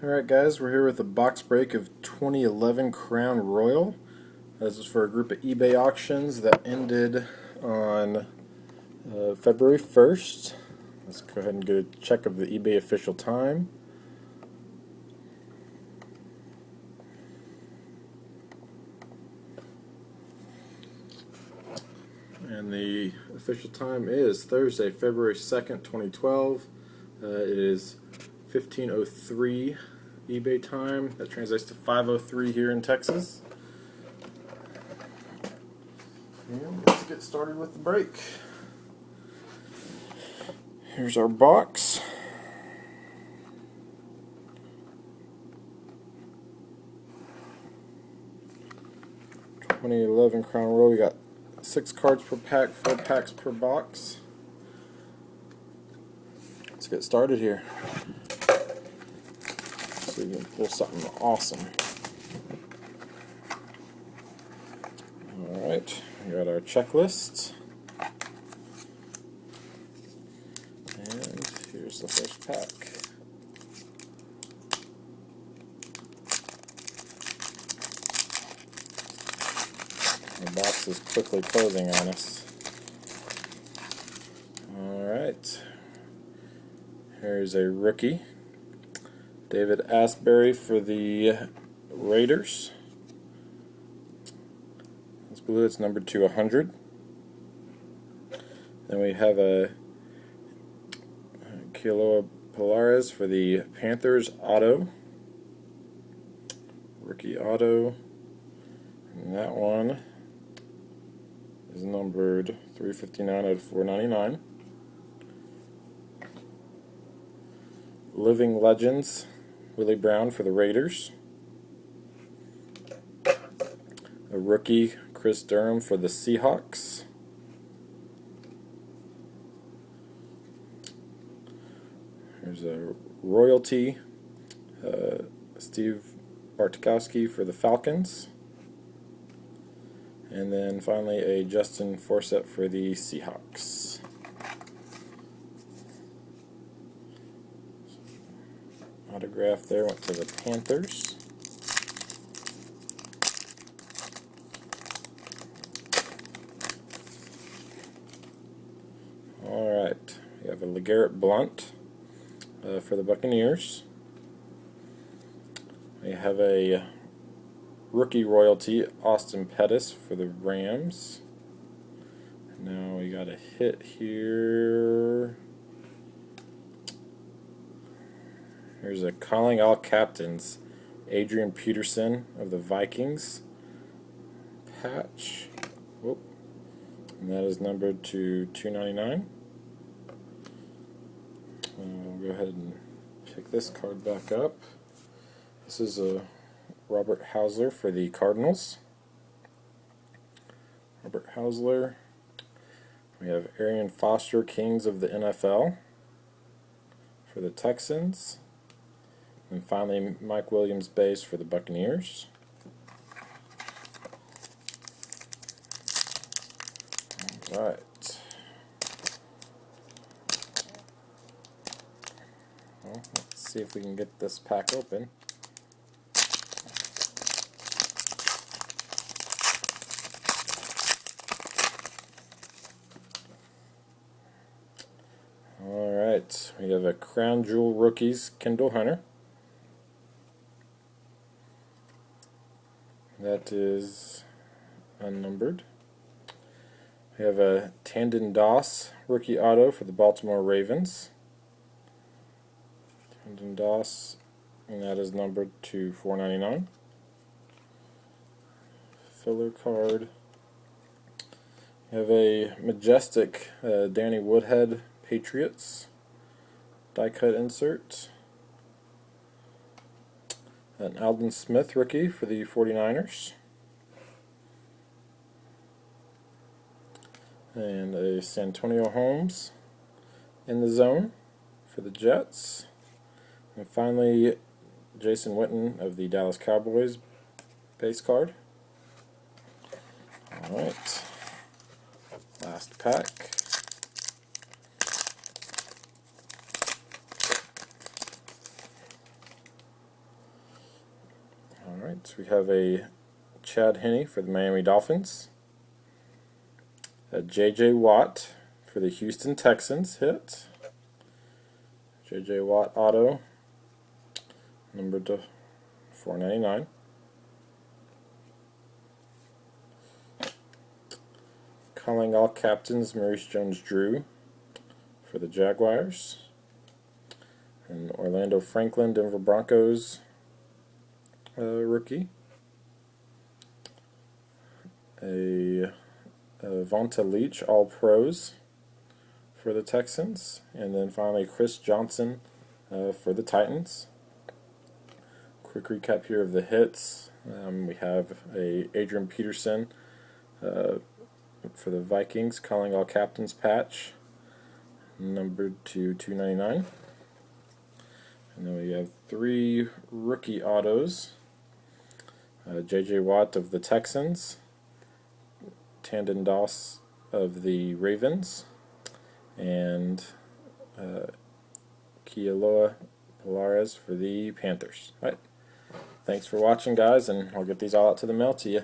Alright guys, we're here with a box break of 2011 Crown Royale. This is for a group of eBay auctions that ended on February 1st. Let's go ahead and get a check of the eBay official time. And the official time is Thursday, February 2nd, 2012. It is 15:03 eBay time. That translates to 5:03 here in Texas. And let's get started with the break. Here's our box. (2011) Crown Royale. We got 6 cards per pack, 4 packs per box. Let's get started here. So we can pull something awesome. Alright, we got our checklist. And here's the first pack. The box is quickly closing on us. Alright. Here's a rookie. David Asbury for the Raiders. It's blue, it's numbered to 100. Then we have a Kilo Polaris for the Panthers auto. Rookie auto. And that one is numbered 359 out of 499. Living Legends, Willie Brown for the Raiders. A rookie, Chris Durham for the Seahawks. There's a royalty, Steve Bartkowski for the Falcons. And then finally a Justin Forsett for the Seahawks. Autograph there went to the Panthers. Alright, we have a LeGarrette Blount for the Buccaneers. We have a rookie royalty, Austin Pettis for the Rams. Now we got a hit here. Here's a Calling All Captains, Adrian Peterson of the Vikings patch. Whoop. And that is numbered to 299. We'll go ahead and pick this card back up. This is a Robert Hausler for the Cardinals. Robert Hausler. We have Arian Foster, Kings of the NFL for the Texans. And finally, Mike Williams base for the Buccaneers. Alright. Well, let's see if we can get this pack open. Alright, we have a Crown Jewel Rookies, Kendall Hunter. That is unnumbered. We have a Tandon Doss rookie auto for the Baltimore Ravens. Tandon Doss, and that is numbered to 499. Filler card. We have a Majestic Danny Woodhead Patriots die cut insert. An Aldon Smith rookie for the 49ers. And a Santonio Holmes in the zone for the Jets. And finally, Jason Witten of the Dallas Cowboys base card. Alright. Last pack. Alright, so we have a Chad Henne for the Miami Dolphins, a J.J. Watt for the Houston Texans hit, J.J. Watt auto, numbered to 499. Calling all captains, Maurice Jones-Drew for the Jaguars, and Orlando Franklin, Denver Broncos rookie, a Vonta Leach All Pros for the Texans, and then finally Chris Johnson for the Titans. Quick recap here of the hits. We have a Adrian Peterson for the Vikings, calling all captains patch, numbered to 299. And then we have 3 rookie autos. J.J. Watt of the Texans, Tandon Doss of the Ravens, and Kealoha Polares for the Panthers. All right. Thanks for watching, guys, and I'll get these all out to the mail to you.